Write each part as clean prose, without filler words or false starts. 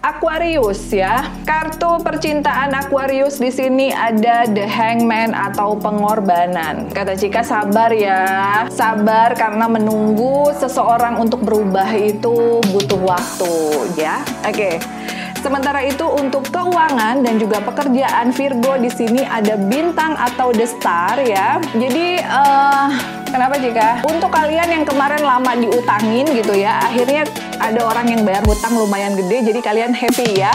Aquarius ya. Kartu percintaan Aquarius di sini ada The Hangman atau pengorbanan. Kata Cika sabar ya. Sabar karena menunggu seseorang untuk berubah itu butuh waktu ya. Oke. Sementara itu untuk keuangan dan juga pekerjaan Virgo di sini ada bintang atau the star ya. Jadi kenapa Cika? Untuk kalian yang kemarin lama diutangin gitu ya, akhirnya ada orang yang bayar hutang lumayan gede, jadi kalian happy ya.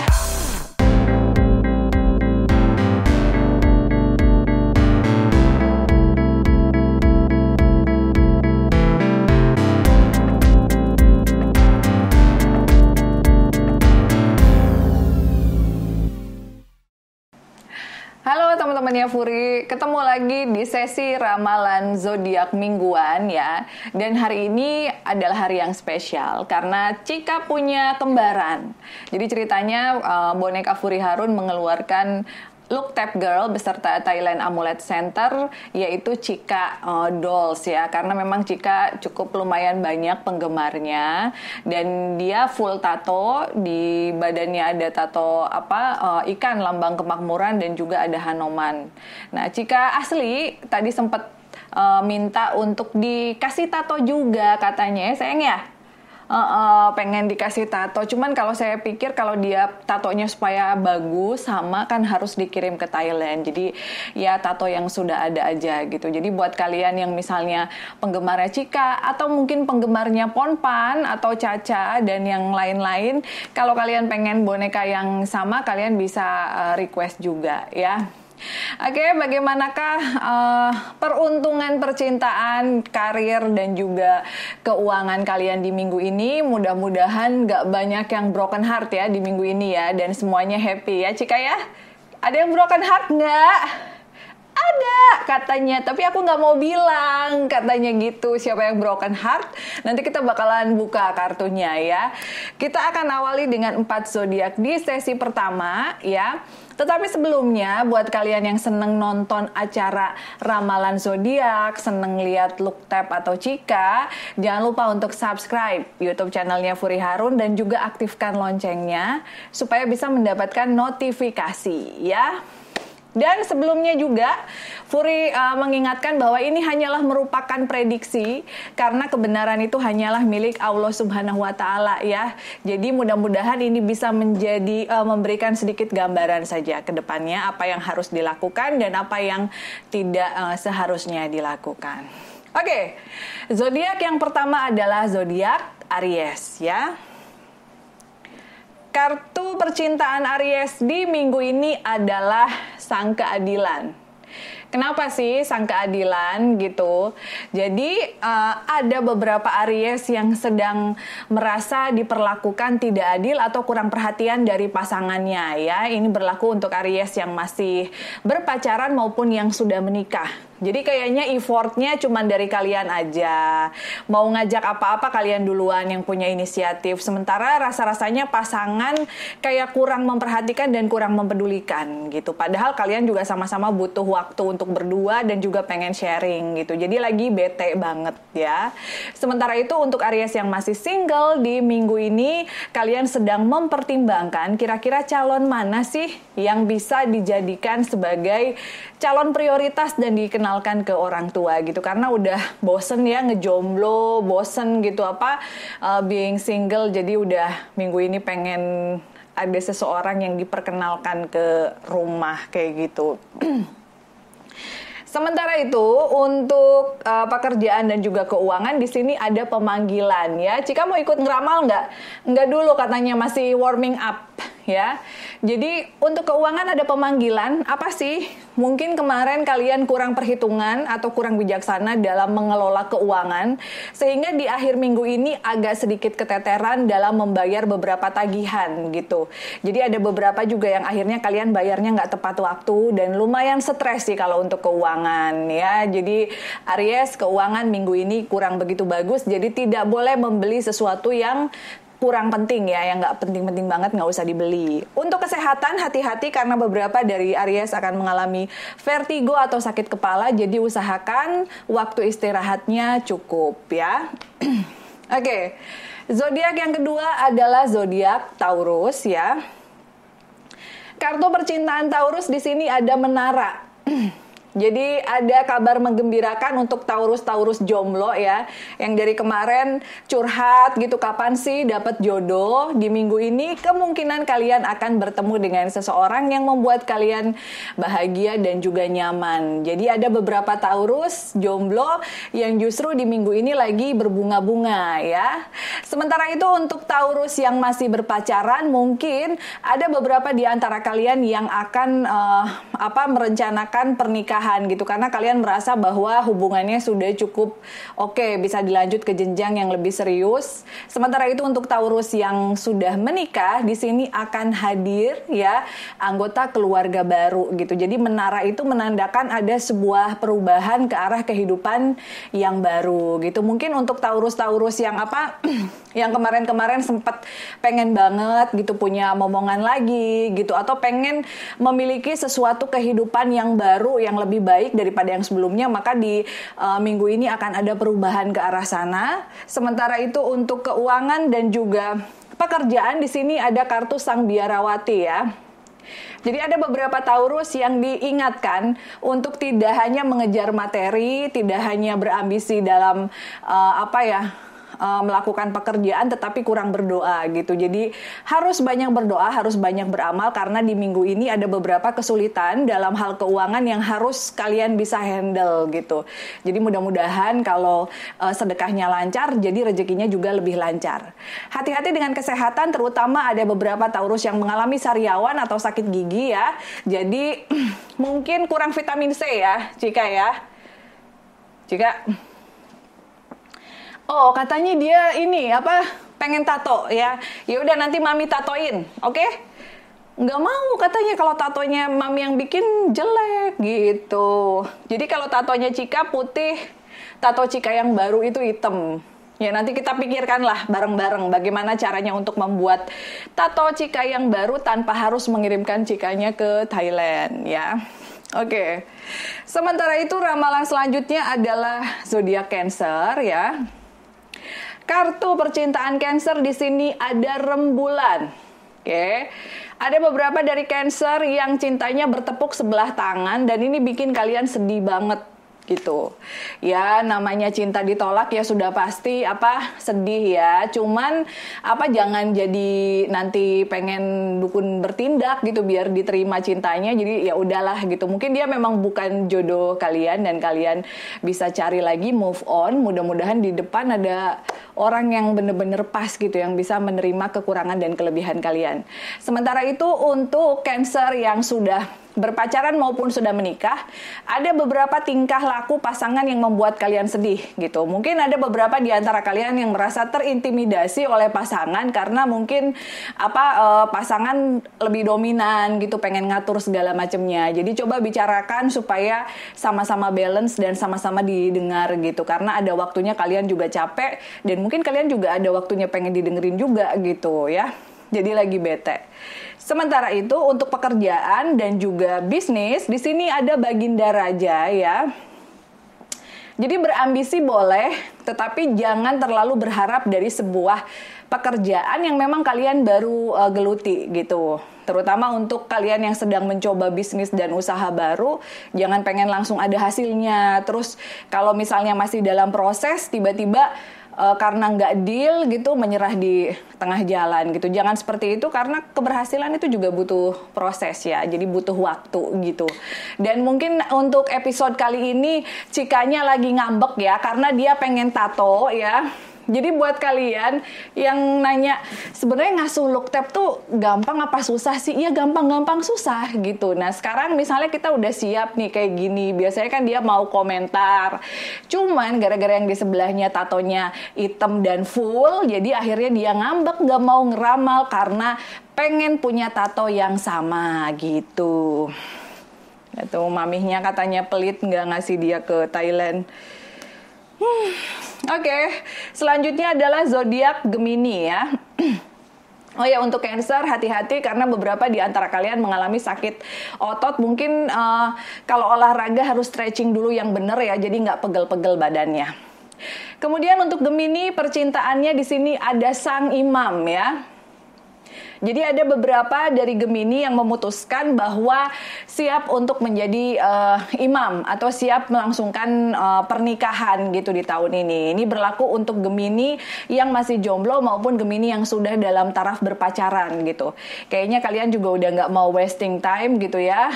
Halo teman-temannya Furi, ketemu lagi di sesi ramalan zodiak mingguan ya. Dan hari ini adalah hari yang spesial karena Cika punya kembaran. Jadi ceritanya boneka Furi Harun mengeluarkan Look Tap Girl beserta Thailand Amulet Center, yaitu Cika Dolls ya, karena memang Cika cukup lumayan banyak penggemarnya dan dia full tato, di badannya ada tato ikan lambang kemakmuran dan juga ada Hanoman. Nah Cika asli tadi sempat minta untuk dikasih tato juga katanya, sayang ya. Pengen dikasih tato, cuman kalau saya pikir kalau dia tatonya supaya bagus sama kan harus dikirim ke Thailand, jadi ya tato yang sudah ada aja gitu. Jadi buat kalian yang misalnya penggemarnya Cika atau mungkin penggemarnya Ponpan atau Caca dan yang lain-lain, kalau kalian pengen boneka yang sama kalian bisa request juga ya. Oke, bagaimanakah peruntungan percintaan, karir, dan juga keuangan kalian di minggu ini? Mudah-mudahan gak banyak yang broken heart ya di minggu ini ya, dan semuanya happy ya Cika ya. Ada yang broken heart nggak? Ada katanya, tapi aku nggak mau bilang katanya gitu siapa yang broken heart. Nanti kita bakalan buka kartunya ya. Kita akan awali dengan 4 zodiak di sesi pertama ya. Tetapi sebelumnya, buat kalian yang seneng nonton acara ramalan zodiak, seneng lihat Look Tap atau Cika, jangan lupa untuk subscribe YouTube channelnya Furi Harun dan juga aktifkan loncengnya supaya bisa mendapatkan notifikasi ya. Dan sebelumnya juga, Furi mengingatkan bahwa ini hanyalah merupakan prediksi, karena kebenaran itu hanyalah milik Allah Subhanahu wa Ta'ala ya. Jadi mudah-mudahan ini bisa menjadi memberikan sedikit gambaran saja ke depannya apa yang harus dilakukan dan apa yang tidak seharusnya dilakukan. Oke, zodiak yang pertama adalah zodiak Aries ya. Kartu percintaan Aries di minggu ini adalah Sang Keadilan. Kenapa sih Sang Keadilan gitu? Jadi ada beberapa Aries yang sedang merasa diperlakukan tidak adil atau kurang perhatian dari pasangannya ya. Ini berlaku untuk Aries yang masih berpacaran maupun yang sudah menikah. Jadi kayaknya effortnya cuma dari kalian aja. Mau ngajak apa-apa kalian duluan yang punya inisiatif. Sementara rasa-rasanya pasangan kayak kurang memperhatikan dan kurang mempedulikan gitu. Padahal kalian juga sama-sama butuh waktu untuk berdua dan juga pengen sharing gitu. Jadi lagi bete banget ya. Sementara itu untuk Aries yang masih single di minggu ini, kalian sedang mempertimbangkan kira-kira calon mana sih yang bisa dijadikan sebagai calon prioritas dan dikenalkan ke orang tua gitu, karena udah bosen ya ngejomblo, bosen gitu being single, jadi udah minggu ini pengen ada seseorang yang diperkenalkan ke rumah kayak gitu. Sementara itu untuk pekerjaan dan juga keuangan di sini ada pemanggilan ya. Cika mau ikut ngeramal nggak? Nggak dulu katanya, masih warming up ya. Jadi untuk keuangan ada pemanggilan. Apa sih? Mungkin kemarin kalian kurang perhitungan atau kurang bijaksana dalam mengelola keuangan, sehingga di akhir minggu ini agak sedikit keteteran dalam membayar beberapa tagihan gitu. Jadi ada beberapa juga yang akhirnya kalian bayarnya nggak tepat waktu dan lumayan stres sih kalau untuk keuangan ya. Jadi Aries, keuangan minggu ini kurang begitu bagus, jadi tidak boleh membeli sesuatu yang kurang penting ya, yang nggak penting-penting banget nggak usah dibeli. Untuk kesehatan hati-hati karena beberapa dari Aries akan mengalami vertigo atau sakit kepala, jadi usahakan waktu istirahatnya cukup ya. Oke. Zodiak yang kedua adalah zodiak Taurus ya. Kartu percintaan Taurus di sini ada menara. Jadi ada kabar menggembirakan untuk Taurus jomblo ya, yang dari kemarin curhat gitu, kapan sih dapat jodoh. Di minggu ini kemungkinan kalian akan bertemu dengan seseorang yang membuat kalian bahagia dan juga nyaman. Jadi ada beberapa Taurus jomblo yang justru di minggu ini lagi berbunga-bunga ya. Sementara itu untuk Taurus yang masih berpacaran, mungkin ada beberapa di antara kalian yang akan merencanakan pernikahan gitu, karena kalian merasa bahwa hubungannya sudah cukup oke, bisa dilanjut ke jenjang yang lebih serius. Sementara itu untuk Taurus yang sudah menikah, di sini akan hadir ya anggota keluarga baru gitu. Jadi menara itu menandakan ada sebuah perubahan ke arah kehidupan yang baru gitu. Mungkin untuk Taurus yang yang kemarin-kemarin sempat pengen banget gitu punya momongan lagi gitu, atau pengen memiliki sesuatu kehidupan yang baru yang lebih baik daripada yang sebelumnya, maka di minggu ini akan ada perubahan ke arah sana. Sementara itu untuk keuangan dan juga pekerjaan, di sini ada kartu Sang Biarawati ya. Jadi ada beberapa Taurus yang diingatkan untuk tidak hanya mengejar materi, tidak hanya berambisi dalam melakukan pekerjaan, tetapi kurang berdoa gitu. Jadi harus banyak berdoa, harus banyak beramal, karena di minggu ini ada beberapa kesulitan dalam hal keuangan yang harus kalian bisa handle gitu. Jadi mudah-mudahan kalau sedekahnya lancar, jadi rezekinya juga lebih lancar. Hati-hati dengan kesehatan, terutama ada beberapa Taurus yang mengalami sariawan atau sakit gigi ya. Jadi mungkin kurang vitamin C ya, Cika. Oh, katanya dia pengen tato ya. Ya udah nanti mami tatoin, oke? Nggak mau katanya kalau tatonya mami yang bikin jelek gitu. Jadi kalau tatonya Cika putih, tato Cika yang baru itu hitam. Ya nanti kita pikirkan lah bareng-bareng bagaimana caranya untuk membuat tato Cika yang baru tanpa harus mengirimkan Cikanya ke Thailand ya. Oke. Sementara itu ramalan selanjutnya adalah zodiak Cancer ya. Kartu percintaan Cancer di sini ada rembulan. Oke. Ada beberapa dari Cancer yang cintanya bertepuk sebelah tangan, dan ini bikin kalian sedih banget gitu. Ya namanya cinta ditolak ya sudah pasti sedih ya. Cuman jangan jadi nanti pengen dukun bertindak gitu biar diterima cintanya. Jadi ya udahlah gitu. Mungkin dia memang bukan jodoh kalian dan kalian bisa cari lagi, move on. Mudah-mudahan di depan ada orang yang bener-bener pas gitu, yang bisa menerima kekurangan dan kelebihan kalian. Sementara itu untuk Cancer yang sudah berpacaran maupun sudah menikah, ada beberapa tingkah laku pasangan yang membuat kalian sedih gitu. Mungkin ada beberapa di antara kalian yang merasa terintimidasi oleh pasangan karena mungkin pasangan lebih dominan gitu, pengen ngatur segala macamnya. Jadi coba bicarakan supaya sama-sama balance dan sama-sama didengar gitu. Karena ada waktunya kalian juga capek, dan mungkin kalian juga ada waktunya pengen didengerin juga gitu ya. Jadi lagi bete. Sementara itu untuk pekerjaan dan juga bisnis, di sini ada Baginda Raja ya. Jadi berambisi boleh, tetapi jangan terlalu berharap dari sebuah pekerjaan yang memang kalian baru geluti gitu. Terutama untuk kalian yang sedang mencoba bisnis dan usaha baru, jangan pengen langsung ada hasilnya. Terus kalau misalnya masih dalam proses, tiba-tiba karena nggak deal gitu menyerah di tengah jalan gitu. Jangan seperti itu, karena keberhasilan itu juga butuh proses ya, jadi butuh waktu gitu. Dan mungkin untuk episode kali ini Cikanya lagi ngambek ya, karena dia pengen tato ya. Jadi buat kalian yang nanya, sebenarnya ngasuh look tab tuh gampang apa susah sih? Iya gampang-gampang susah gitu. Nah sekarang misalnya kita udah siap nih kayak gini, biasanya kan dia mau komentar. Cuman gara-gara yang di sebelahnya tatonya hitam dan full, jadi akhirnya dia ngambek, gak mau ngeramal karena pengen punya tato yang sama gitu. Itu mamihnya katanya pelit gak ngasih dia ke Thailand. Oke, selanjutnya adalah zodiak Gemini ya. Oh ya, untuk Cancer hati-hati karena beberapa di antara kalian mengalami sakit otot. Mungkin kalau olahraga harus stretching dulu yang benar ya, jadi nggak pegel-pegel badannya. Kemudian untuk Gemini, percintaannya di sini ada sang imam ya. Jadi ada beberapa dari Gemini yang memutuskan bahwa siap untuk menjadi imam atau siap melangsungkan pernikahan gitu di tahun ini. Ini berlaku untuk Gemini yang masih jomblo maupun Gemini yang sudah dalam taraf berpacaran gitu. Kayaknya kalian juga udah nggak mau wasting time gitu ya,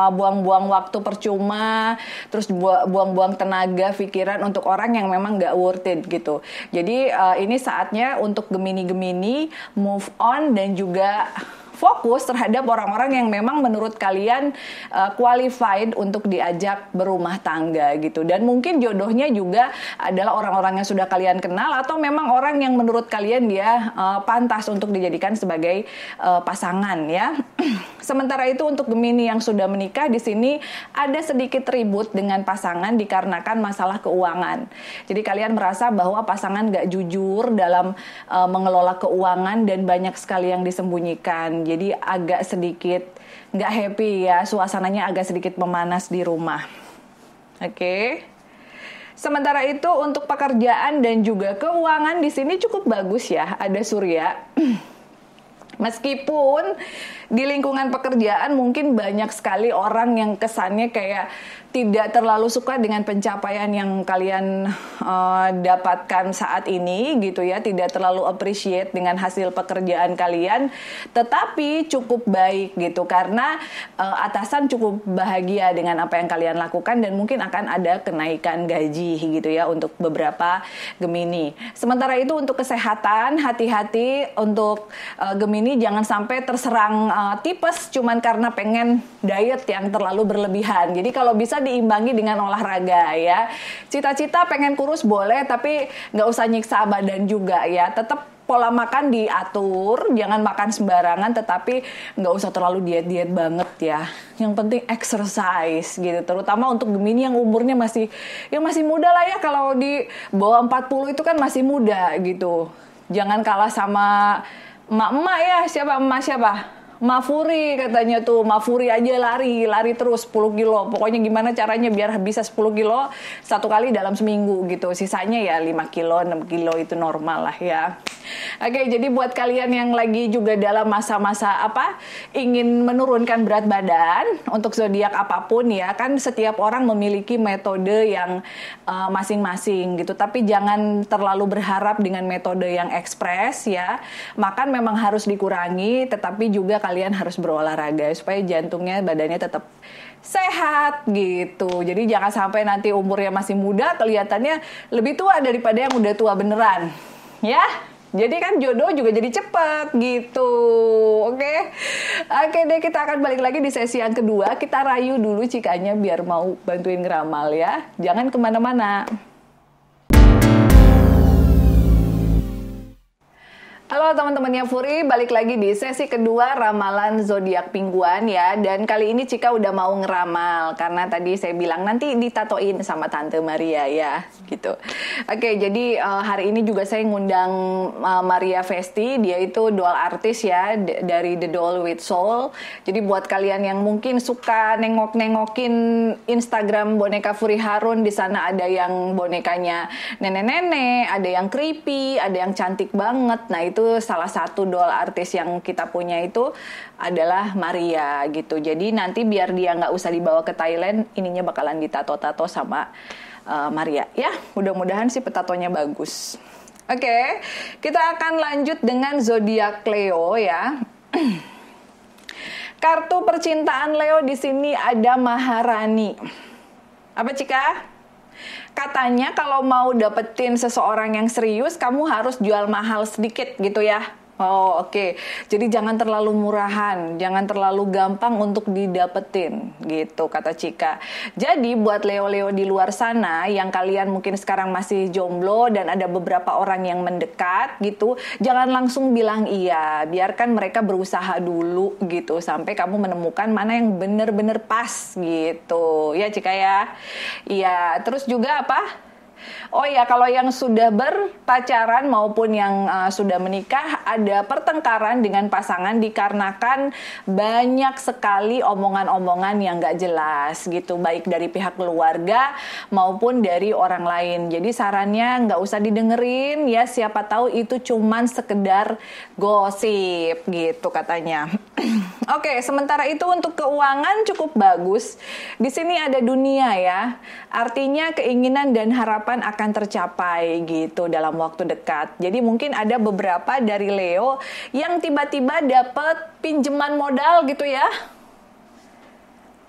buang-buang waktu percuma, terus buang-buang tenaga, pikiran untuk orang yang memang nggak worth it gitu. Jadi ini saatnya untuk Gemini-Gemini move on dan juga fokus terhadap orang-orang yang memang menurut kalian qualified untuk diajak berumah tangga gitu. Dan mungkin jodohnya juga adalah orang-orang yang sudah kalian kenal atau memang orang yang menurut kalian dia pantas untuk dijadikan sebagai pasangan ya. Sementara itu untuk Gemini yang sudah menikah di sini ada sedikit ribut dengan pasangan dikarenakan masalah keuangan. Jadi kalian merasa bahwa pasangan gak jujur dalam mengelola keuangan dan banyak sekali yang disembunyikan. Jadi agak sedikit nggak happy ya, suasananya agak sedikit memanas di rumah. Oke. Sementara itu untuk pekerjaan dan juga keuangan di sini cukup bagus ya, ada Surya. Meskipun di lingkungan pekerjaan mungkin banyak sekali orang yang kesannya kayak tidak terlalu suka dengan pencapaian yang kalian dapatkan saat ini gitu ya, tidak terlalu appreciate dengan hasil pekerjaan kalian, tetapi cukup baik gitu karena atasan cukup bahagia dengan apa yang kalian lakukan dan mungkin akan ada kenaikan gaji gitu ya untuk beberapa Gemini. Sementara itu untuk kesehatan, hati-hati untuk Gemini jangan sampai terserang tipes cuman karena pengen diet yang terlalu berlebihan. Jadi kalau bisa diimbangi dengan olahraga ya. Cita-cita pengen kurus boleh, tapi nggak usah nyiksa badan juga ya. Tetap pola makan diatur, jangan makan sembarangan, tetapi nggak usah terlalu diet-diet banget ya. Yang penting exercise gitu, terutama untuk Gemini yang umurnya masih muda lah ya. Kalau di bawah 40 itu kan masih muda gitu. Jangan kalah sama emak-emak ya. Siapa? Mafuri katanya tuh, Mafuri aja lari terus 10 kilo. Pokoknya gimana caranya biar bisa 10 kilo satu kali dalam seminggu gitu. Sisanya ya 5 kilo, 6 kilo itu normal lah ya. Oke, jadi buat kalian yang lagi juga dalam masa-masa ingin menurunkan berat badan untuk zodiak apapun ya, kan setiap orang memiliki metode yang masing-masing gitu. Tapi jangan terlalu berharap dengan metode yang ekspres ya. Makan memang harus dikurangi, tetapi juga kalian harus berolahraga supaya jantungnya, badannya tetap sehat gitu. Jadi jangan sampai nanti umurnya masih muda kelihatannya lebih tua daripada yang udah tua beneran ya. Jadi kan jodoh juga jadi cepet gitu. Oke deh, kita akan balik lagi di sesi yang kedua. Kita rayu dulu Cikanya biar mau bantuin ngeramal ya. Jangan kemana-mana. Halo teman-temannya Furi, balik lagi di sesi kedua ramalan zodiak mingguan ya. Dan kali ini Cika udah mau ngeramal karena tadi saya bilang nanti ditatoin sama Tante Maria ya, gitu. Oke, jadi hari ini juga saya ngundang Maria Vesti, dia itu doll artis ya dari The Doll with Soul. Jadi buat kalian yang mungkin suka nengok-nengokin Instagram boneka Furi Harun, di sana ada yang bonekanya nenek-nenek, ada yang creepy, ada yang cantik banget. Nah, itu salah satu doll artis yang kita punya itu adalah Maria gitu. Jadi nanti biar dia nggak usah dibawa ke Thailand, ininya bakalan ditato-tato sama Maria ya. Mudah-mudahan sih petatonya bagus. Oke, kita akan lanjut dengan zodiak Leo ya. Kartu percintaan Leo di sini ada Maharani. Apa Cika? Katanya kalau mau dapetin seseorang yang serius, kamu harus jual mahal sedikit gitu ya. Oh oke. Jadi jangan terlalu murahan, jangan terlalu gampang untuk didapetin gitu kata Cika. Jadi buat Leo-Leo di luar sana yang kalian mungkin sekarang masih jomblo dan ada beberapa orang yang mendekat gitu, jangan langsung bilang iya, biarkan mereka berusaha dulu gitu sampai kamu menemukan mana yang bener-bener pas gitu ya Cika ya. Iya, terus juga apa? Oh ya, kalau yang sudah berpacaran maupun yang sudah menikah, ada pertengkaran dengan pasangan dikarenakan banyak sekali omongan-omongan yang nggak jelas gitu, baik dari pihak keluarga maupun dari orang lain. Jadi sarannya nggak usah didengerin ya, siapa tahu itu cuman sekedar gosip gitu katanya. Oke, sementara itu untuk keuangan cukup bagus. Di sini ada dunia ya. Artinya keinginan dan harapan akan tercapai gitu dalam waktu dekat. Jadi mungkin ada beberapa dari Leo yang tiba-tiba dapat pinjaman modal gitu ya.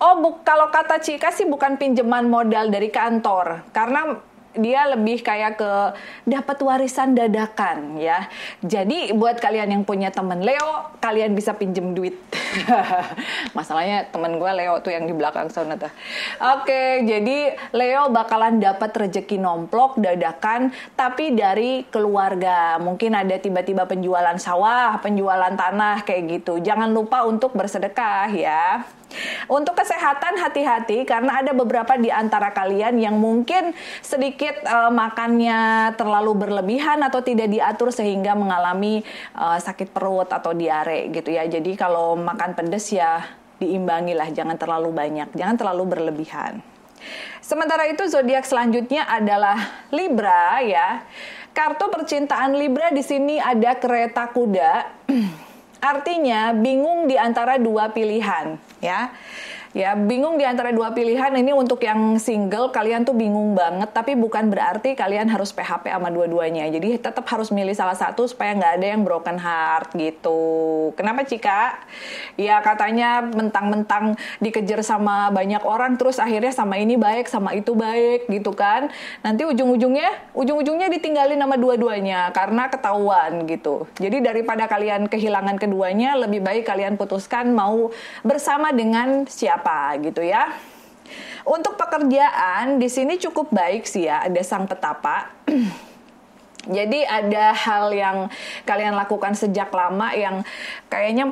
Oh, kalau kata Cika sih bukan pinjaman modal dari kantor, karena dia lebih kayak ke dapat warisan dadakan ya. Jadi buat kalian yang punya temen Leo, kalian bisa pinjem duit. Masalahnya temen gue Leo tuh yang di belakang sana tuh. Oke, jadi Leo bakalan dapat rezeki nomplok dadakan, tapi dari keluarga. Mungkin ada tiba-tiba penjualan sawah, penjualan tanah kayak gitu. Jangan lupa untuk bersedekah ya. Untuk kesehatan hati-hati karena ada beberapa di antara kalian yang mungkin sedikit makannya terlalu berlebihan atau tidak diatur sehingga mengalami sakit perut atau diare gitu ya. Jadi kalau makan pedas ya diimbangilah, jangan terlalu banyak, jangan terlalu berlebihan. Sementara itu zodiak selanjutnya adalah Libra ya. Kartu percintaan Libra di sini ada kereta kuda. Artinya bingung di antara dua pilihan ya. Ya, bingung di antara dua pilihan ini untuk yang single, kalian tuh bingung banget, tapi bukan berarti kalian harus PHP sama dua-duanya. Jadi tetap harus milih salah satu supaya nggak ada yang broken heart gitu. Kenapa Cika? Ya katanya mentang-mentang dikejar sama banyak orang, terus akhirnya sama ini baik, sama itu baik gitu kan. Nanti ujung-ujungnya ditinggalin sama dua-duanya karena ketahuan gitu. Jadi daripada kalian kehilangan keduanya, lebih baik kalian putuskan mau bersama dengan siapa gitu ya. Untuk pekerjaan di sini cukup baik sih ya, ada sang petapa. Jadi ada hal yang kalian lakukan sejak lama yang kayaknya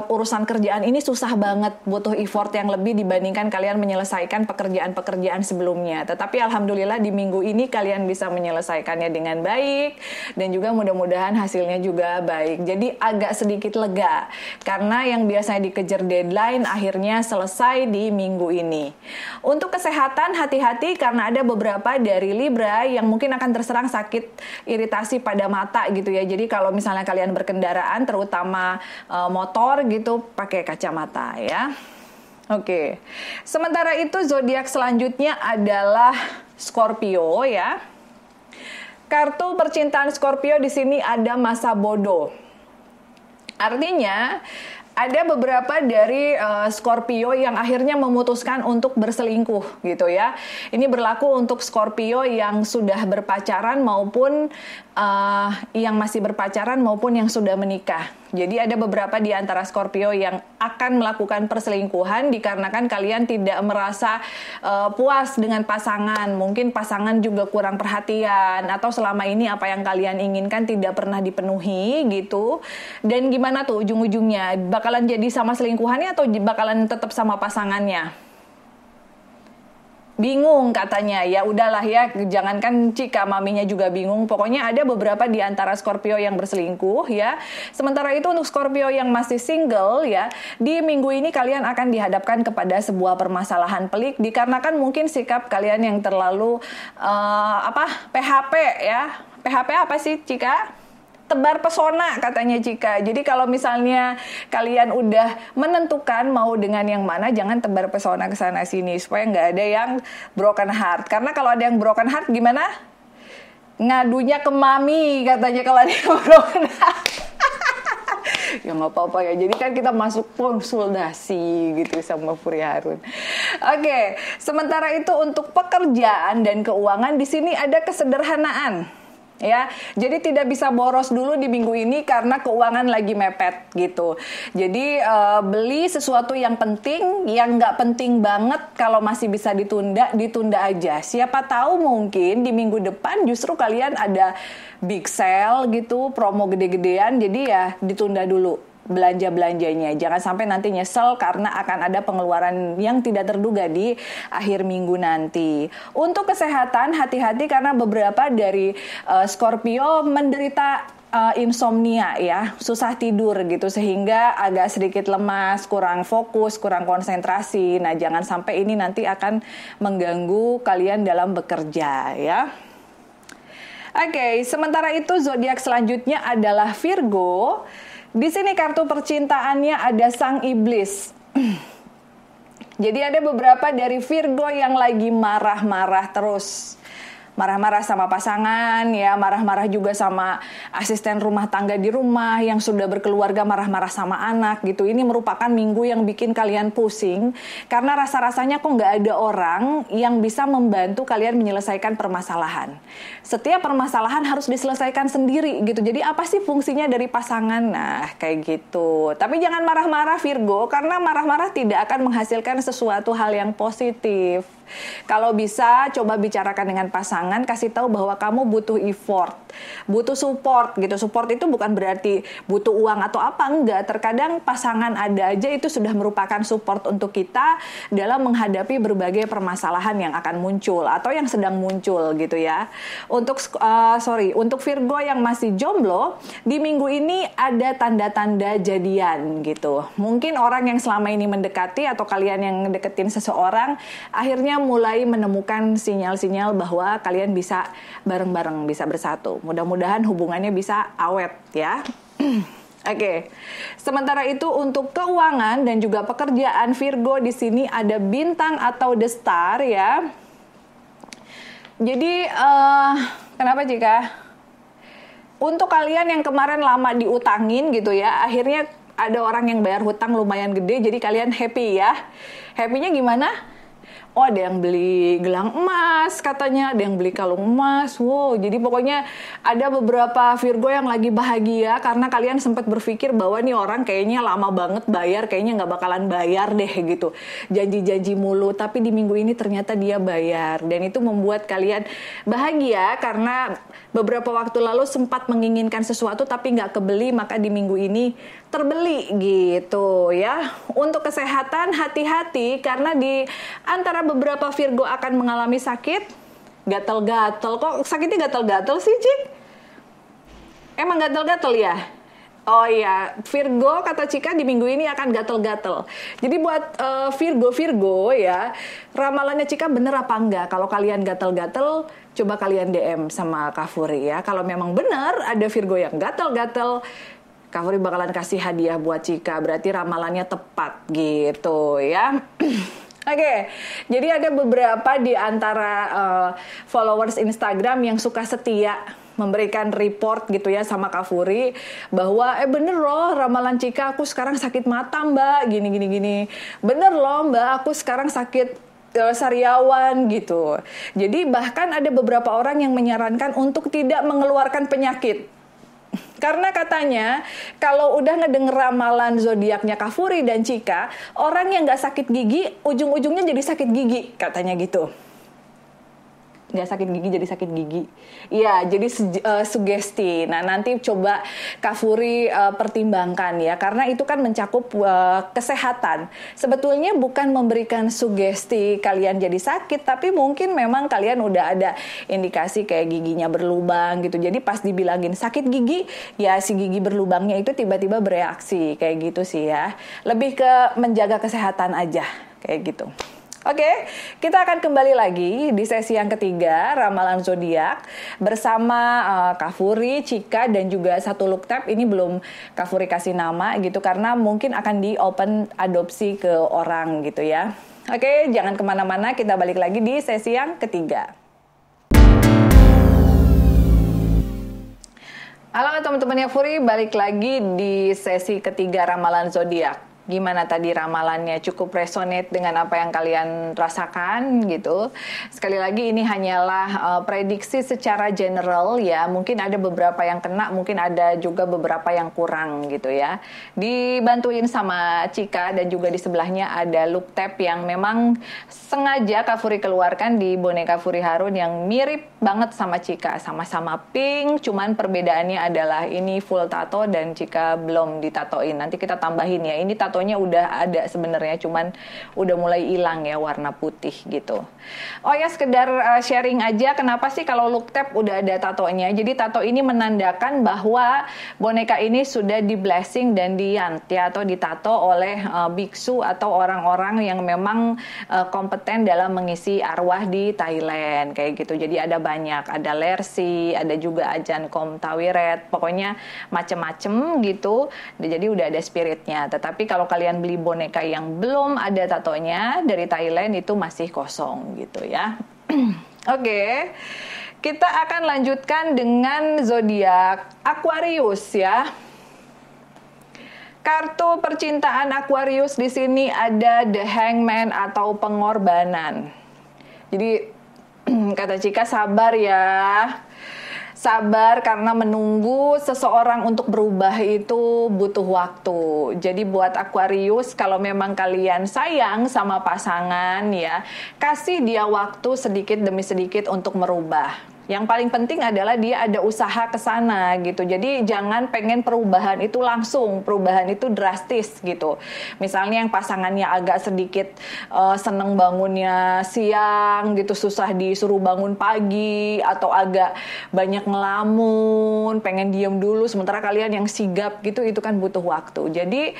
urusan kerjaan ini susah banget, butuh effort yang lebih dibandingkan kalian menyelesaikan pekerjaan-pekerjaan sebelumnya. Tetapi alhamdulillah di minggu ini kalian bisa menyelesaikannya dengan baik dan juga mudah-mudahan hasilnya juga baik. Jadi agak sedikit lega karena yang biasanya dikejar deadline akhirnya selesai di minggu ini. Untuk kesehatan hati-hati karena ada beberapa dari Libra yang mungkin akan terserang sakit iritasi pada mata gitu ya. Jadi kalau misalnya kalian berkendaraan terutama motor gitu pakai kacamata ya. Oke. Sementara itu zodiak selanjutnya adalah Scorpio ya. Kartu percintaan Scorpio di sini ada masa bodoh. Artinya ada beberapa dari Scorpio yang akhirnya memutuskan untuk berselingkuh gitu ya. Ini berlaku untuk Scorpio yang sudah berpacaran maupun yang masih berpacaran maupun yang sudah menikah. Jadi ada beberapa di antara Scorpio yang akan melakukan perselingkuhan dikarenakan kalian tidak merasa puas dengan pasangan. Mungkin pasangan juga kurang perhatian atau selama ini apa yang kalian inginkan tidak pernah dipenuhi gitu. Dan gimana tuh ujung-ujungnya? Bakalan jadi sama selingkuhannya atau bakalan tetap sama pasangannya? Bingung katanya. Ya udahlah ya, jangankan Cika, maminya juga bingung. Pokoknya ada beberapa di antara Scorpio yang berselingkuh ya. Sementara itu untuk Scorpio yang masih single ya, di minggu ini kalian akan dihadapkan kepada sebuah permasalahan pelik dikarenakan mungkin sikap kalian yang terlalu PHP ya. PHP apa sih Cika? Tebar pesona katanya Cika. Jadi kalau misalnya kalian udah menentukan mau dengan yang mana, jangan tebar pesona ke sana sini supaya nggak ada yang broken heart. Karena kalau ada yang broken heart gimana? Ngadunya ke mami katanya kalau ada yang broken heart. Ya nggak apa-apa ya. Jadi kan kita masuk konsultasi gitu sama Puri Harun. Oke, sementara itu untuk pekerjaan dan keuangan di sini ada kesederhanaan. Ya, jadi tidak bisa boros dulu di minggu ini karena keuangan lagi mepet gitu. Jadi beli sesuatu yang penting, yang nggak penting banget kalau masih bisa ditunda aja. Siapa tahu mungkin di minggu depan justru kalian ada big sale gitu, promo gede-gedean, jadi ya ditunda dulu. belanja-belanjanya. Jangan sampai nanti nyesel karena akan ada pengeluaran yang tidak terduga di akhir minggu nanti. Untuk kesehatan, hati-hati karena beberapa dari Scorpio menderita insomnia ya, susah tidur gitu sehingga agak sedikit lemas, kurang fokus, kurang konsentrasi. Nah, jangan sampai ini nanti akan mengganggu kalian dalam bekerja ya. Oke, sementara itu zodiak selanjutnya adalah Virgo. Di sini kartu percintaannya ada sang iblis. Jadi ada beberapa dari Virgo yang lagi marah-marah terus. Marah-marah sama pasangan ya, marah-marah juga sama asisten rumah tangga di rumah yang sudah berkeluarga, marah-marah sama anak gitu. Ini merupakan minggu yang bikin kalian pusing karena rasa-rasanya kok nggak ada orang yang bisa membantu kalian menyelesaikan permasalahan. Setiap permasalahan harus diselesaikan sendiri gitu. Jadi apa sih fungsinya dari pasangan? Nah, kayak gitu. Tapi jangan marah-marah Virgo karena marah-marah tidak akan menghasilkan sesuatu hal yang positif. Kalau bisa coba bicarakan dengan pasangan, kasih tahu bahwa kamu butuh effort, butuh support gitu. Support itu bukan berarti butuh uang atau apa, enggak. Terkadang pasangan ada aja itu sudah merupakan support untuk kita dalam menghadapi berbagai permasalahan yang akan muncul atau yang sedang muncul gitu ya. Untuk Virgo yang masih jomblo, di minggu ini ada tanda-tanda jadian gitu. Mungkin orang yang selama ini mendekati atau kalian yang deketin seseorang akhirnya mulai menemukan sinyal-sinyal bahwa kalian bisa bareng-bareng, bisa bersatu. Mudah-mudahan hubungannya bisa awet ya. Oke. Sementara itu untuk keuangan dan juga pekerjaan Virgo di sini ada bintang atau the star ya. Jadi kenapa Cika? Untuk kalian yang kemarin lama diutangin gitu ya, akhirnya ada orang yang bayar hutang lumayan gede, jadi kalian happy ya. Happy-nya gimana? Oh, ada yang beli gelang emas katanya, ada yang beli kalung emas. Wow, jadi pokoknya ada beberapa Virgo yang lagi bahagia karena kalian sempat berpikir bahwa nih orang kayaknya lama banget bayar, kayaknya nggak bakalan bayar deh gitu. Janji-janji mulu, tapi di minggu ini ternyata dia bayar. Dan itu membuat kalian bahagia karena beberapa waktu lalu sempat menginginkan sesuatu tapi nggak kebeli, maka di minggu ini terbeli gitu ya. Untuk kesehatan hati-hati karena di antara beberapa Virgo akan mengalami sakit, gatal-gatal. Kok sakitnya gatal-gatal sih, Cik? Emang gatal-gatal ya? Oh iya, Virgo kata Cika di minggu ini akan gatal-gatal. Jadi buat Virgo ya, ramalannya Cika bener apa enggak? Kalau kalian gatal-gatal, coba kalian DM sama Kak Furi ya. Kalau memang bener ada Virgo yang gatal-gatal, Kak Furi bakalan kasih hadiah buat Cika. Berarti ramalannya tepat gitu ya. Oke, jadi ada beberapa di antara followers Instagram yang suka setia memberikan report gitu ya sama Kak Furi bahwa bener loh ramalan Cika, aku sekarang sakit mata Mbak, gini. Bener loh Mbak, aku sekarang sakit sariawan gitu. Jadi bahkan ada beberapa orang yang menyarankan untuk tidak mengeluarkan penyakit. Karena katanya kalau udah ngedenger ramalan zodiaknya Kak Furi dan Cika, orang yang nggak sakit gigi ujung-ujungnya jadi sakit gigi katanya gitu. Nggak sakit gigi jadi sakit gigi. Iya, jadi sugesti. Nah, nanti coba Kak Furi pertimbangkan ya, karena itu kan mencakup kesehatan. Sebetulnya bukan memberikan sugesti kalian jadi sakit, tapi mungkin memang kalian udah ada indikasi kayak giginya berlubang gitu. Jadi pas dibilangin sakit gigi, ya si gigi berlubangnya itu tiba-tiba bereaksi kayak gitu sih ya. Lebih ke menjaga kesehatan aja kayak gitu. Oke, kita akan kembali lagi di sesi yang ketiga, ramalan zodiak bersama Kak Furi, Cika, dan juga satu look tab. Ini belum Kak Furi kasih nama gitu, karena mungkin akan di open adopsi ke orang gitu ya. Oke, jangan kemana-mana, kita balik lagi di sesi yang ketiga. Halo teman-teman Kak Furi, balik lagi di sesi ketiga ramalan zodiak. Gimana tadi ramalannya, cukup resonate dengan apa yang kalian rasakan gitu. Sekali lagi ini hanyalah prediksi secara general ya. Mungkin ada beberapa yang kena, mungkin ada juga beberapa yang kurang gitu ya. Dibantuin sama Cika dan juga di sebelahnya ada look tab yang memang sengaja Kak Furi keluarkan di boneka Furi Harun yang mirip banget sama Cika. Sama-sama pink, cuman perbedaannya adalah ini full tato dan Cika belum ditatoin. Nanti kita tambahin ya. Ini tatonya udah ada sebenarnya, cuman udah mulai hilang ya warna putih gitu. Oh ya, sekedar sharing aja, kenapa sih kalau look tab udah ada tatonya? Jadi tato ini menandakan bahwa boneka ini sudah di blessing dan diant ya, atau ditato oleh biksu atau orang-orang yang memang kompeten dalam mengisi arwah di Thailand kayak gitu. Jadi ada banyak, ada Lersi, ada juga Ajan Kom Tawiret, pokoknya macem-macem gitu. Jadi udah ada spiritnya. Tetapi kalau kalian beli boneka yang belum ada tatonya dari Thailand itu masih kosong gitu ya. Oke. Kita akan lanjutkan dengan zodiak Aquarius ya. Kartu percintaan Aquarius di sini ada The Hangman atau pengorbanan. Jadi kata Cika sabar ya. Sabar karena menunggu seseorang untuk berubah itu butuh waktu. Jadi buat Aquarius, kalau memang kalian sayang sama pasangan ya, kasih dia waktu sedikit demi sedikit untuk merubah. Yang paling penting adalah dia ada usaha ke sana gitu. Jadi jangan pengen perubahan itu langsung, perubahan itu drastis gitu. Misalnya yang pasangannya agak sedikit seneng bangunnya siang gitu, susah disuruh bangun pagi, atau agak banyak ngelamun, pengen diem dulu sementara kalian yang sigap gitu, itu kan butuh waktu. Jadi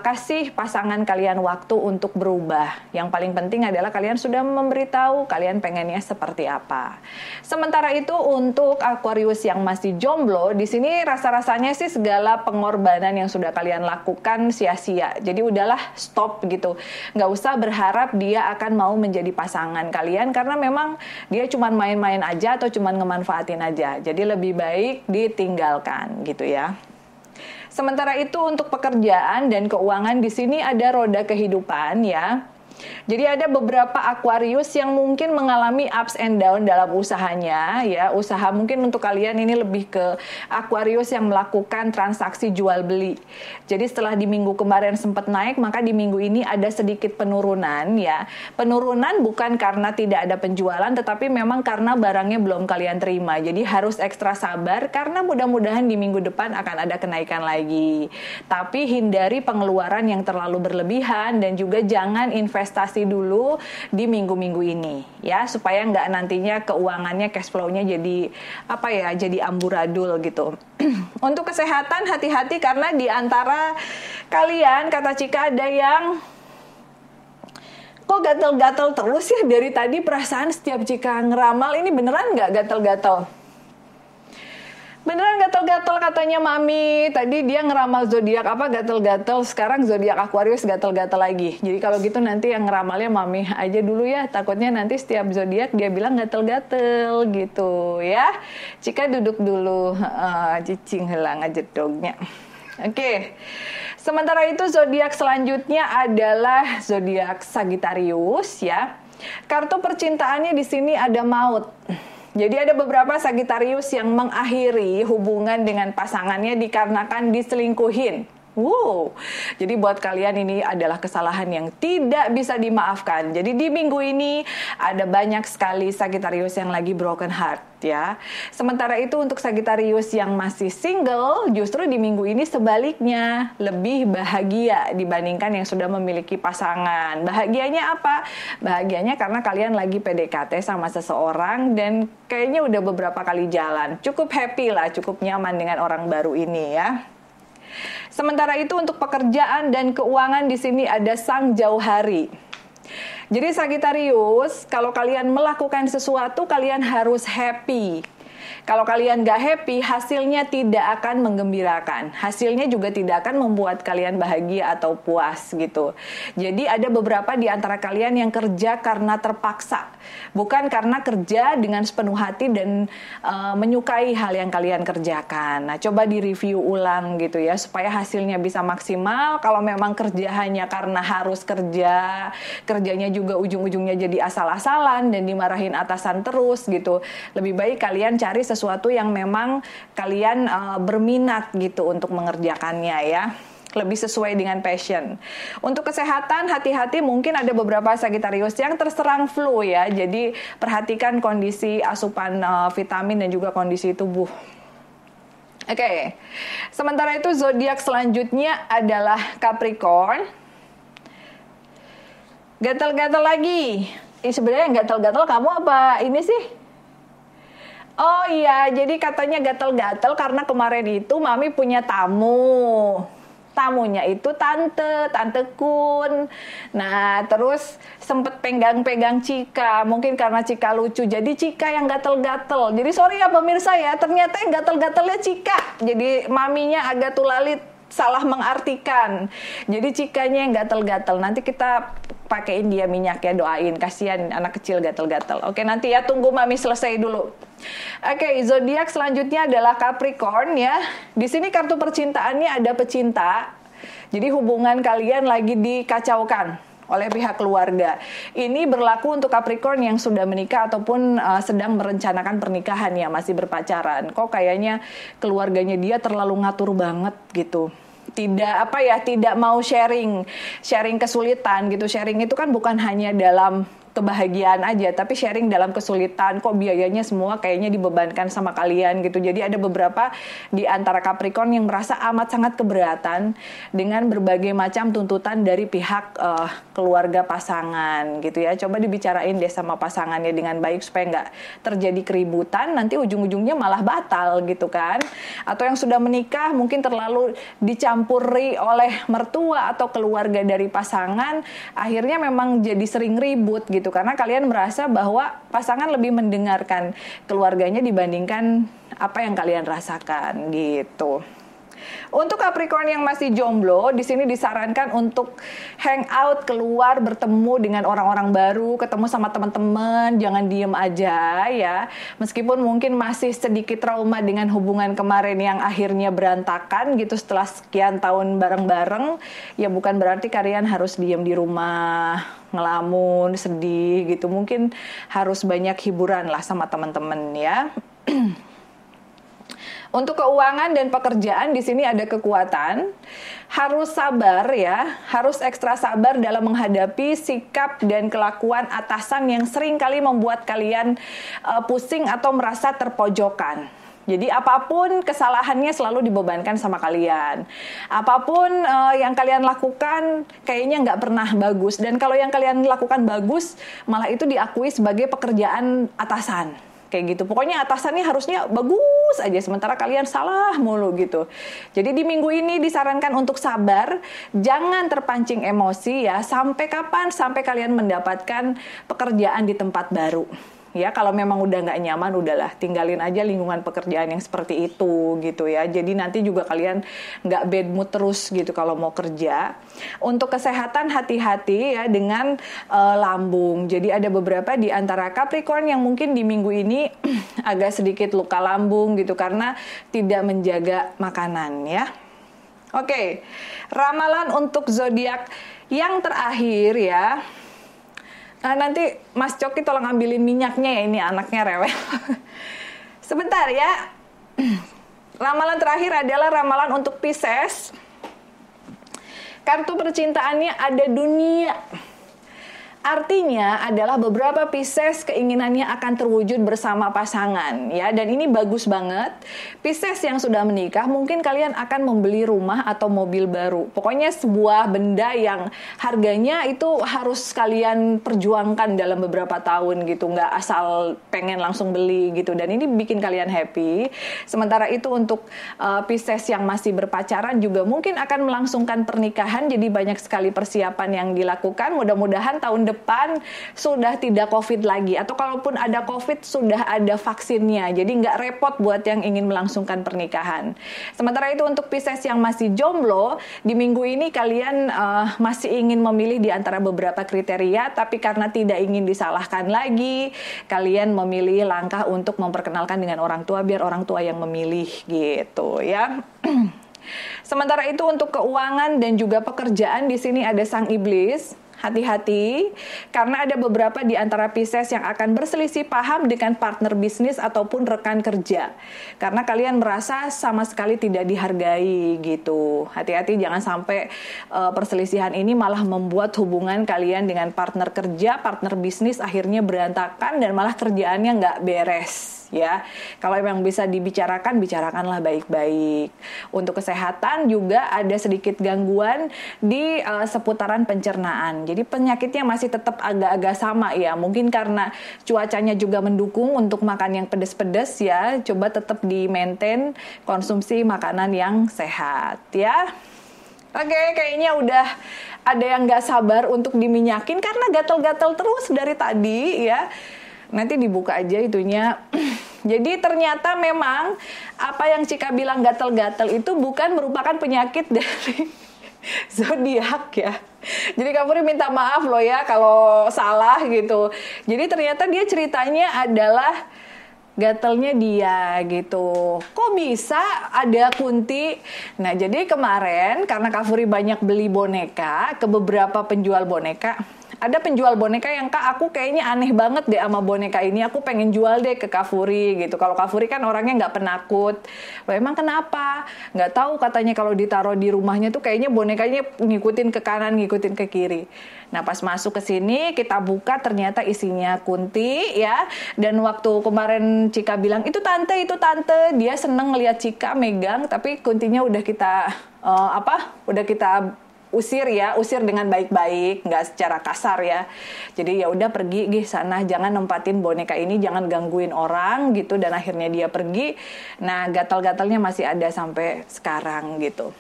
kasih pasangan kalian waktu untuk berubah. Yang paling penting adalah kalian sudah memberitahu kalian pengennya seperti apa. Sementara itu untuk Aquarius yang masih jomblo, di sini rasa-rasanya sih segala pengorbanan yang sudah kalian lakukan sia-sia. Jadi udahlah stop gitu. Nggak usah berharap dia akan mau menjadi pasangan kalian karena memang dia cuma main-main aja atau cuma ngemanfaatin aja. Jadi lebih baik ditinggalkan gitu ya. Sementara itu untuk pekerjaan dan keuangan di sini ada roda kehidupan ya. Jadi ada beberapa Aquarius yang mungkin mengalami ups and down dalam usahanya ya. Usaha mungkin untuk kalian ini lebih ke Aquarius yang melakukan transaksi jual beli. Jadi setelah di minggu kemarin sempat naik, maka di minggu ini ada sedikit penurunan ya. Penurunan bukan karena tidak ada penjualan, tetapi memang karena barangnya belum kalian terima. Jadi harus ekstra sabar karena mudah-mudahan di minggu depan akan ada kenaikan lagi. Tapi hindari pengeluaran yang terlalu berlebihan dan juga jangan investasi dulu di minggu-minggu ini ya, supaya nggak nantinya keuangannya, cash flow-nya jadi apa ya, jadi amburadul gitu. Untuk kesehatan hati-hati karena di antara kalian kata Cika ada yang kok gatel-gatel terus ya dari tadi, perasaan setiap Cika ngeramal ini beneran nggak gatel-gatel? Beneran gatel-gatel katanya Mami. Tadi dia ngeramal zodiak apa gatel-gatel, sekarang zodiak Aquarius gatel-gatel lagi. Jadi kalau gitu nanti yang ngeramalnya Mami aja dulu ya. Takutnya nanti setiap zodiak dia bilang gatel-gatel gitu ya. Cika duduk dulu, cicing helang aja dognya. Oke. Sementara itu zodiak selanjutnya adalah zodiak Sagittarius ya. Kartu percintaannya di sini ada maut. Jadi ada beberapa Sagittarius yang mengakhiri hubungan dengan pasangannya dikarenakan diselingkuhin. Wow, jadi buat kalian ini adalah kesalahan yang tidak bisa dimaafkan. Jadi di minggu ini ada banyak sekali Sagittarius yang lagi broken heart ya. Sementara itu untuk Sagittarius yang masih single, justru di minggu ini sebaliknya lebih bahagia dibandingkan yang sudah memiliki pasangan. Bahagianya apa? Bahagianya karena kalian lagi PDKT sama seseorang dan kayaknya udah beberapa kali jalan. Cukup happy lah, cukup nyaman dengan orang baru ini ya. Sementara itu untuk pekerjaan dan keuangan di sini ada Sang Jauhari. Jadi Sagittarius, kalau kalian melakukan sesuatu kalian harus happy. Kalau kalian gak happy, hasilnya tidak akan menggembirakan. Hasilnya juga tidak akan membuat kalian bahagia atau puas gitu. Jadi ada beberapa di antara kalian yang kerja karena terpaksa. Bukan karena kerja dengan sepenuh hati dan menyukai hal yang kalian kerjakan. Nah, coba direview ulang gitu ya, supaya hasilnya bisa maksimal. Kalau memang kerja hanya karena harus kerja, kerjanya juga ujung-ujungnya jadi asal-asalan dan dimarahin atasan terus gitu. Lebih baik kalian cari sesuatu yang memang kalian berminat gitu untuk mengerjakannya ya. Lebih sesuai dengan passion. Untuk kesehatan, hati-hati, mungkin ada beberapa Sagittarius yang terserang flu ya. Jadi perhatikan kondisi asupan vitamin dan juga kondisi tubuh. Oke. Sementara itu zodiak selanjutnya adalah Capricorn. Gatal-gatal lagi. Sebenarnya gatal-gatal kamu apa ini sih? Oh iya, jadi katanya gatal-gatal karena kemarin itu Mami punya tamu. Tamunya itu Tante Kun. Nah, terus sempet pegang-pegang Cika. Mungkin karena Cika lucu, jadi Cika yang gatel-gatel. Jadi sorry ya pemirsa ya, ternyata yang gatel-gatelnya Cika. Jadi Maminya agak tulalit, salah mengartikan. Jadi Cikanya yang gatel-gatel. Nanti kita pakein dia minyak ya, doain. Kasihan anak kecil gatel-gatel. Oke, nanti ya, tunggu Mami selesai dulu. Oke, zodiak selanjutnya adalah Capricorn ya. Di sini kartu percintaannya ada pecinta. Jadi hubungan kalian lagi dikacaukan oleh pihak keluarga. Ini berlaku untuk Capricorn yang sudah menikah ataupun sedang merencanakan pernikahan ya, masih berpacaran. Kok kayaknya keluarganya dia terlalu ngatur banget gitu. Tidak mau sharing kesulitan gitu. Sharing itu kan bukan hanya dalam kebahagiaan aja, tapi sharing dalam kesulitan. Kok biayanya semua kayaknya dibebankan sama kalian gitu. Jadi ada beberapa di antara Capricorn yang merasa amat sangat keberatan dengan berbagai macam tuntutan dari pihak keluarga pasangan gitu ya. Coba dibicarain deh sama pasangannya dengan baik supaya nggak terjadi keributan, nanti ujung-ujungnya malah batal gitu kan. Atau yang sudah menikah mungkin terlalu dicampuri oleh mertua atau keluarga dari pasangan, akhirnya memang jadi sering ribut gitu. Karena kalian merasa bahwa pasangan lebih mendengarkan keluarganya dibandingkan apa yang kalian rasakan gitu. Untuk Capricorn yang masih jomblo, di sini disarankan untuk hangout, keluar, bertemu dengan orang-orang baru, ketemu sama teman-teman, jangan diem aja ya. Meskipun mungkin masih sedikit trauma dengan hubungan kemarin yang akhirnya berantakan gitu setelah sekian tahun bareng-bareng, ya bukan berarti kalian harus diem di rumah, ngelamun, sedih gitu. Mungkin harus banyak hiburan lah sama teman-teman ya. Untuk keuangan dan pekerjaan di sini ada kekuatan. Harus sabar ya, harus ekstra sabar dalam menghadapi sikap dan kelakuan atasan yang sering kali membuat kalian pusing atau merasa terpojokan. Jadi apapun kesalahannya selalu dibebankan sama kalian. Apapun yang kalian lakukan kayaknya nggak pernah bagus. Dan kalau yang kalian lakukan bagus, malah itu diakui sebagai pekerjaan atasan. Kayak gitu. Pokoknya atasannya harusnya bagus aja, sementara kalian salah mulu gitu. Jadi di minggu ini disarankan untuk sabar, jangan terpancing emosi ya. Sampai kapan? Sampai kalian mendapatkan pekerjaan di tempat baru. Ya, kalau memang udah nggak nyaman, udahlah tinggalin aja lingkungan pekerjaan yang seperti itu gitu ya. Jadi nanti juga kalian nggak bad mood terus gitu kalau mau kerja. Untuk kesehatan hati-hati ya dengan lambung. Jadi ada beberapa di antara Capricorn yang mungkin di minggu ini agak sedikit luka lambung gitu karena tidak menjaga makanan ya. Oke, ramalan untuk zodiak yang terakhir ya. Nah, nanti Mas Coki tolong ambilin minyaknya ya, ini anaknya rewel. Sebentar ya. Ramalan terakhir adalah ramalan untuk Pisces. Kartu percintaannya ada dunia. Artinya adalah beberapa Pisces keinginannya akan terwujud bersama pasangan ya, dan ini bagus banget. Pisces yang sudah menikah mungkin kalian akan membeli rumah atau mobil baru. Pokoknya sebuah benda yang harganya itu harus kalian perjuangkan dalam beberapa tahun gitu, nggak asal pengen langsung beli gitu, dan ini bikin kalian happy. Sementara itu untuk Pisces yang masih berpacaran juga mungkin akan melangsungkan pernikahan, jadi banyak sekali persiapan yang dilakukan. Mudah-mudahan tahun depan depan sudah tidak COVID lagi, atau kalaupun ada COVID sudah ada vaksinnya, jadi nggak repot buat yang ingin melangsungkan pernikahan. Sementara itu untuk Pisces yang masih jomblo, di minggu ini kalian masih ingin memilih di antara beberapa kriteria, tapi karena tidak ingin disalahkan lagi, kalian memilih langkah untuk memperkenalkan dengan orang tua biar orang tua yang memilih gitu ya. Sementara itu untuk keuangan dan juga pekerjaan, di sini ada sang iblis. Hati-hati, karena ada beberapa di antara Pisces yang akan berselisih paham dengan partner bisnis ataupun rekan kerja. Karena kalian merasa sama sekali tidak dihargai gitu. Hati-hati jangan sampai perselisihan ini malah membuat hubungan kalian dengan partner kerja, partner bisnis akhirnya berantakan dan malah kerjaannya nggak beres. Ya, kalau memang bisa dibicarakan, bicarakanlah baik-baik. Untuk kesehatan juga ada sedikit gangguan di seputaran pencernaan. Jadi penyakitnya masih tetap agak-agak sama ya. Mungkin karena cuacanya juga mendukung untuk makan yang pedas-pedas ya. Coba tetap di-maintain konsumsi makanan yang sehat ya. Oke, kayaknya udah ada yang nggak sabar untuk diminyakin karena gatel-gatel terus dari tadi ya. Nanti dibuka aja itunya. Jadi ternyata memang apa yang Cika bilang gatel-gatel itu bukan merupakan penyakit dari zodiak ya. Jadi Kak Puri minta maaf loh ya kalau salah gitu. Jadi ternyata dia ceritanya adalah gatelnya dia gitu. Kok bisa ada Kunti? Nah jadi kemarin karena Kak Puri banyak beli boneka ke beberapa penjual boneka. Ada penjual boneka yang Kak aku kayaknya aneh banget deh sama boneka ini. Aku pengen jual deh ke Kak Puri gitu. Kalau Kak Puri kan orangnya nggak penakut. Loh emang kenapa? Nggak tahu katanya kalau ditaruh di rumahnya tuh kayaknya bonekanya ngikutin ke kanan, ngikutin ke kiri. Nah pas masuk ke sini kita buka ternyata isinya Kunti ya. Dan waktu kemarin Cika bilang itu tante, dia seneng ngeliat Cika megang, tapi Kuntinya udah kita udah kita usir dengan baik-baik, nggak secara kasar ya. Jadi ya udah pergi sana, jangan nempatin boneka ini, jangan gangguin orang gitu. Dan akhirnya dia pergi. Nah gatal-gatalnya masih ada sampai sekarang gitu.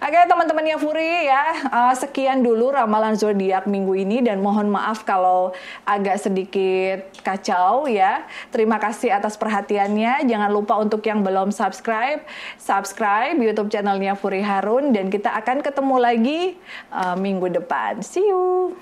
Oke teman-teman Yafuri ya, sekian dulu ramalan zodiak minggu ini dan mohon maaf kalau agak sedikit kacau ya. Terima kasih atas perhatiannya. Jangan lupa untuk yang belum subscribe YouTube channelnya Furi Harun dan kita akan ketemu lagi minggu depan. See you.